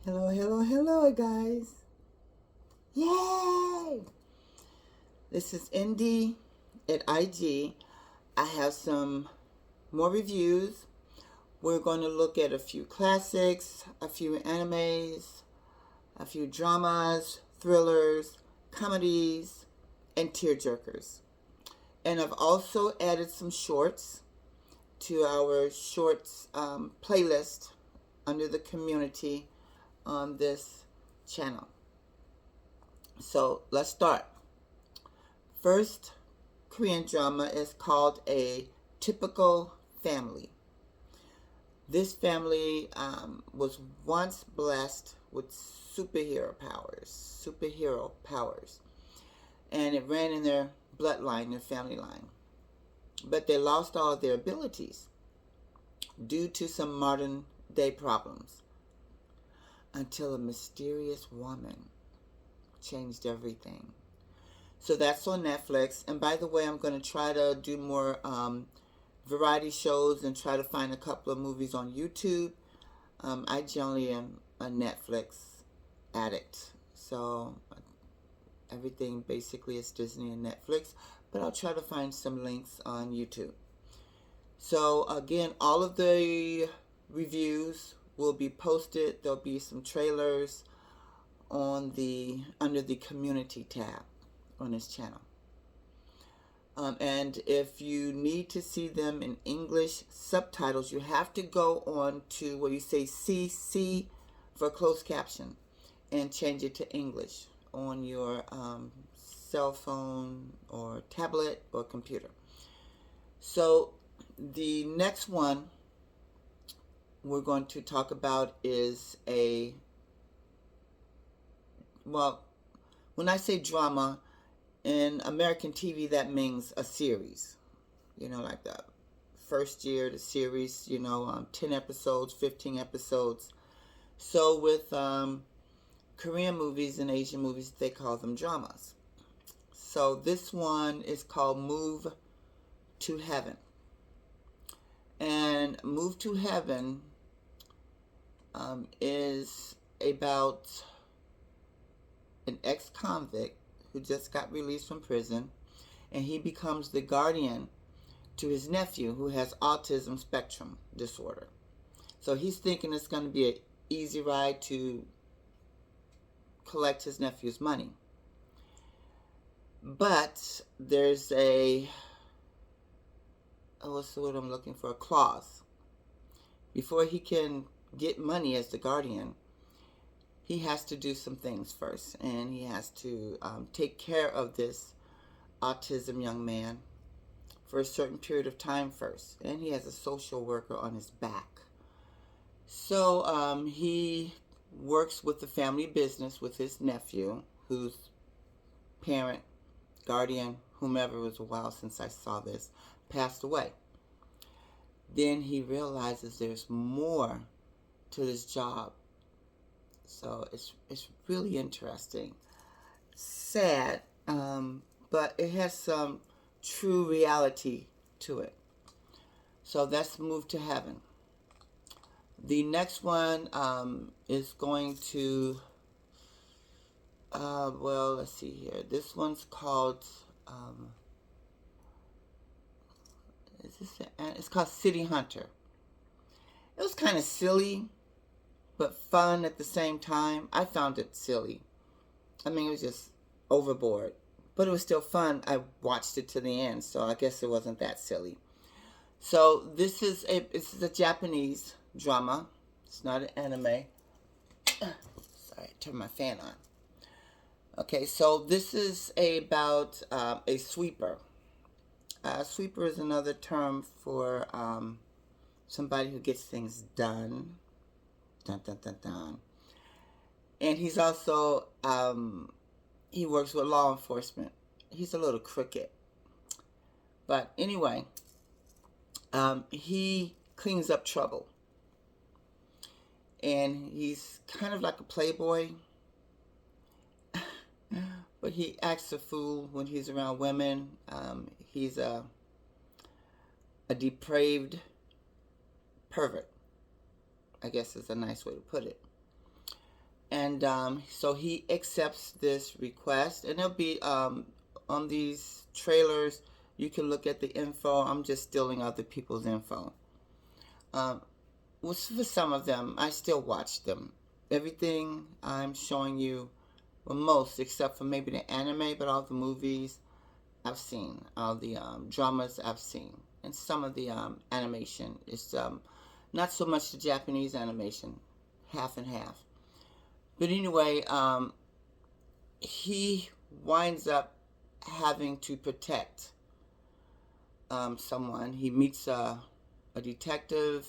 Hello, hello, hello, guys. Yay! This is Indy at IG. I have some more reviews. We're going to look at a few classics, a few animes, a few dramas, thrillers, comedies, and tearjerkers. And I've also added some shorts to our shorts playlist under the community on this channel. So let's start. First Korean drama is called A Typical Family. This family was once blessed with superhero powers, and it ran in their bloodline, their family line. But they lost all of their abilities due to some modern day problems until a mysterious woman changed everything. So that's on Netflix. And by the way, I'm going to try to do more variety shows and try to find a couple of movies on YouTube. I generally am a Netflix addict. So everything basically is Disney and Netflix. But I'll try to find some links on YouTube. So again, all of the reviews will be posted. There'll be some trailers on under the community tab on this channel. And if you need to see them in English subtitles, you have to go on to where you say CC for closed caption and change it to English on your cell phone or tablet or computer. So the next one we're going to talk about is when I say drama, in American TV, that means a series. Like the first year, the series, 10 episodes, 15 episodes. So with Korean movies and Asian movies, they call them dramas. So this one is called Move to Heaven. And Move to Heaven is about an ex-convict who just got released from prison, and he becomes the guardian to his nephew who has autism spectrum disorder. So he's thinking it's going to be an easy ride to collect his nephew's money. But there's what's the word I'm looking for? A clause. Before he can get money as the guardian, he has to do some things first, and he has to take care of this autism young man for a certain period of time first, and he has a social worker on his back. So he works with the family business with his nephew, whose parent, guardian, whomever, it was a while since I saw this, passed away. Then he realizes there's more to this job. So it's really interesting. Sad, but it has some true reality to it. So that's Move to Heaven. The next one is going to, let's see here. This one's called, it's called City Hunter. It was kind of silly, but fun at the same time. I found it silly. I mean, it was just overboard, but it was still fun. I watched it to the end, so I guess it wasn't that silly. So this is a Japanese drama. It's not an anime. Sorry, I turned my fan on. Okay, so this is about a sweeper. A sweeper is another term for somebody who gets things done. Dun, dun, dun, dun. And he's also, he works with law enforcement. He's a little crooked. But anyway, he cleans up trouble. And he's kind of like a playboy. But he acts a fool when he's around women. He's a depraved pervert, I guess is a nice way to put it. And so he accepts this request, and there'll be on these trailers, you can look at the info. I'm just stealing other people's info. Um, for some of them, I still watch them. Everything I'm showing you, well, most except for maybe the anime, but all the movies I've seen, all the dramas I've seen, and some of the animation is not so much the Japanese animation, half and half. But anyway, he winds up having to protect someone. He meets a detective.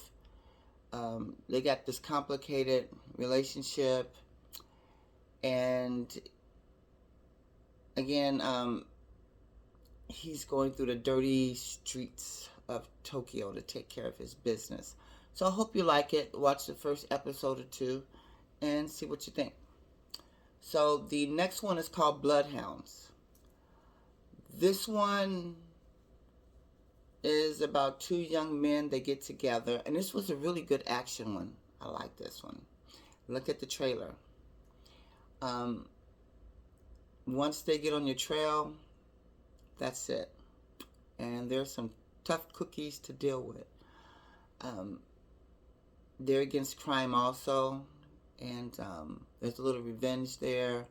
They got this complicated relationship, and again, he's going through the dirty streets of Tokyo to take care of his business. So I hope you like it. Watch the first episode or two and see what you think. So the next one is called Bloodhounds. This one is about two young men. They get together, and this was a really good action one. I like this one. Look at the trailer. Once they get on your trail, that's it. And there's some tough cookies to deal with. They're against crime also, and there's a little revenge there.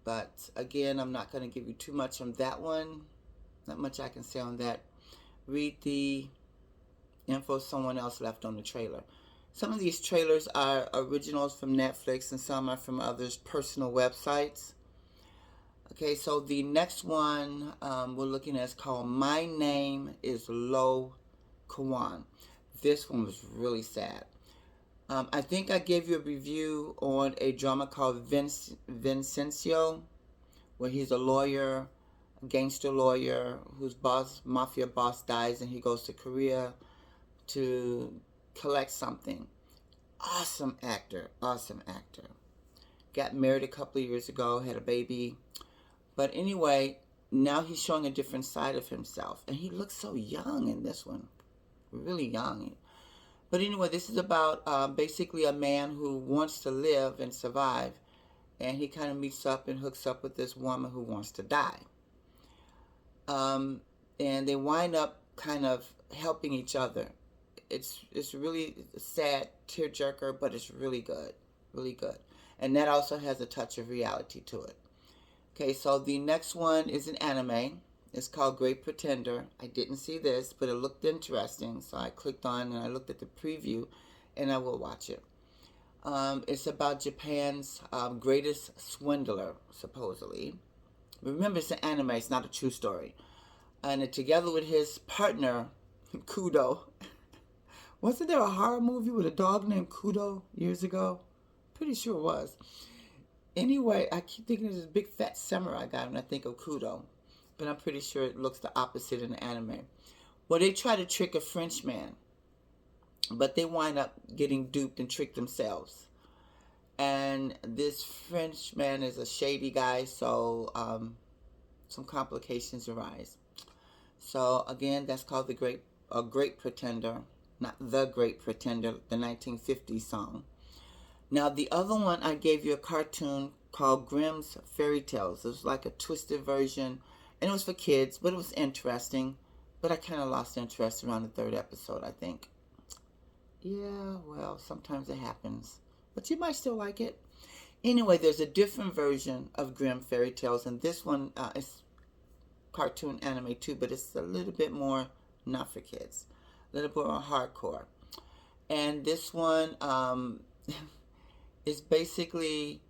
But again, I'm not going to give you too much on that one. Not much I can say on that. Read the info someone else left on the trailer. Some of these trailers are originals from Netflix, and some are from others' personal websites. Okay, so the next one we're looking at is called My Name is Lo Kawan. This one was really sad. I think I gave you a review on a drama called Vincenzo, where he's a lawyer, a gangster lawyer, whose mafia boss dies, and he goes to Korea to collect something. Awesome actor. Got married a couple of years ago, had a baby. But anyway, now he's showing a different side of himself. And he looks so young in this one. Really young. But anyway, this is about basically a man who wants to live and survive. And he kind of meets up and hooks up with this woman who wants to die. And they wind up kind of helping each other. It's really a sad tearjerker, but it's really good. Really good. And that also has a touch of reality to it. Okay, so the next one is an anime. It's called Great Pretender. I didn't see this, but it looked interesting, so I clicked on and I looked at the preview, and I will watch it. It's about Japan's greatest swindler, supposedly. Remember, it's an anime. It's not a true story. And together with his partner, Kudo. Wasn't there a horror movie with a dog named Kudo years ago? Pretty sure it was. Anyway, I keep thinking of this big fat samurai guy when I think of Kudo. But I'm pretty sure it looks the opposite in the anime. Well, they try to trick a French man, but they wind up getting duped and tricked themselves. And this French man is a shady guy, so some complications arise. So again, that's called the Great Pretender, not The Great Pretender, the 1950s song. Now, the other one, I gave you a cartoon called Grimm's Fairy Tales. It was like a twisted version, and it was for kids, but it was interesting. But I kind of lost interest around the third episode, I think. Yeah, well, sometimes it happens. But you might still like it. Anyway, there's a different version of Grimm Fairy Tales, and this one is cartoon anime too, but it's a little bit more not for kids. A little bit more hardcore. And this one is basically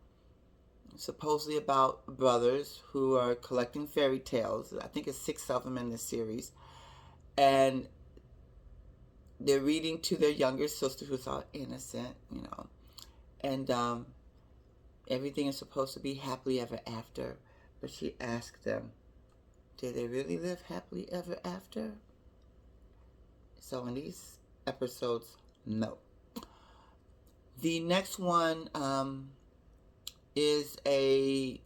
supposedly about brothers who are collecting fairy tales. I think it's 6 of them in this series. And they're reading to their younger sister, who's all innocent, you know. And everything is supposed to be happily ever after. But she asked them, did they really live happily ever after? So in these episodes, no. The next one is a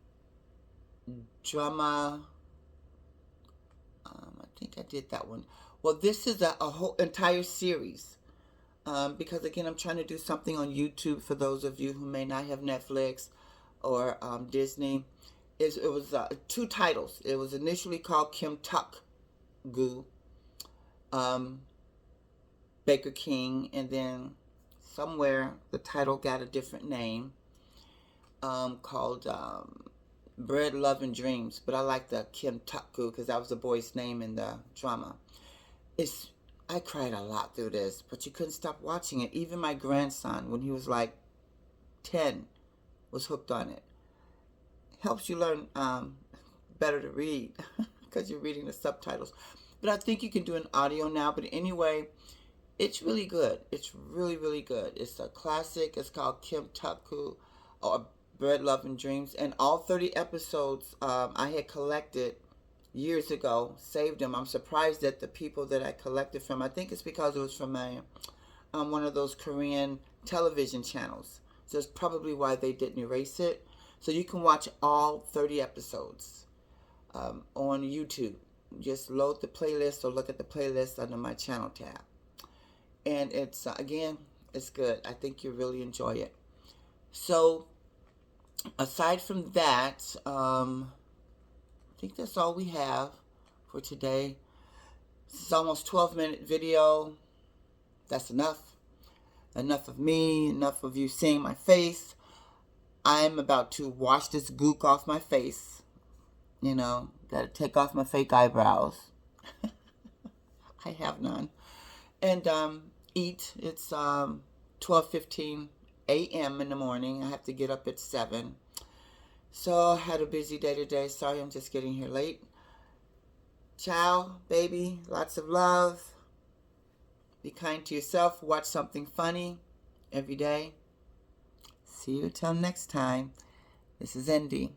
drama. I think I did that one. Well, this is a whole entire series. because again, I'm trying to do something on YouTube for those of you who may not have Netflix or Disney. It was two titles. It was initially called Kim Tuck Goo, Baker King, and then somewhere the title got a different name, called Bread, Love, and Dreams. But I like the Kim Tuck Goo because that was the boy's name in the drama. I cried a lot through this, but you couldn't stop watching it. Even my grandson, when he was like 10, was hooked on it. Helps you learn better to read because you're reading the subtitles. But I think you can do an audio now. But anyway, it's really good. It's really, really good. It's a classic. It's called Kim Tuck-Goo, or Bread, Love, and Dreams. And all 30 episodes I had collected years ago, saved them. I'm surprised at the people that I collected from. I think it's because it was from one of those Korean television channels. So that's probably why they didn't erase it. So you can watch all 30 episodes on YouTube. Just load the playlist or look at the playlist under my channel tab. And it's, again, it's good. I think you'll really enjoy it. So, aside from that, I think that's all we have for today. This is almost 12-minute video. That's enough. Enough of me, enough of you seeing my face. I'm about to wash this gook off my face. You know, gotta take off my fake eyebrows. I have none. And eat. It's 12:15 a.m. in the morning. I have to get up at 7. So I had a busy day today. Sorry, I'm just getting here late. Ciao, baby. Lots of love. Be kind to yourself. Watch something funny every day. See you till next time. This is Indy.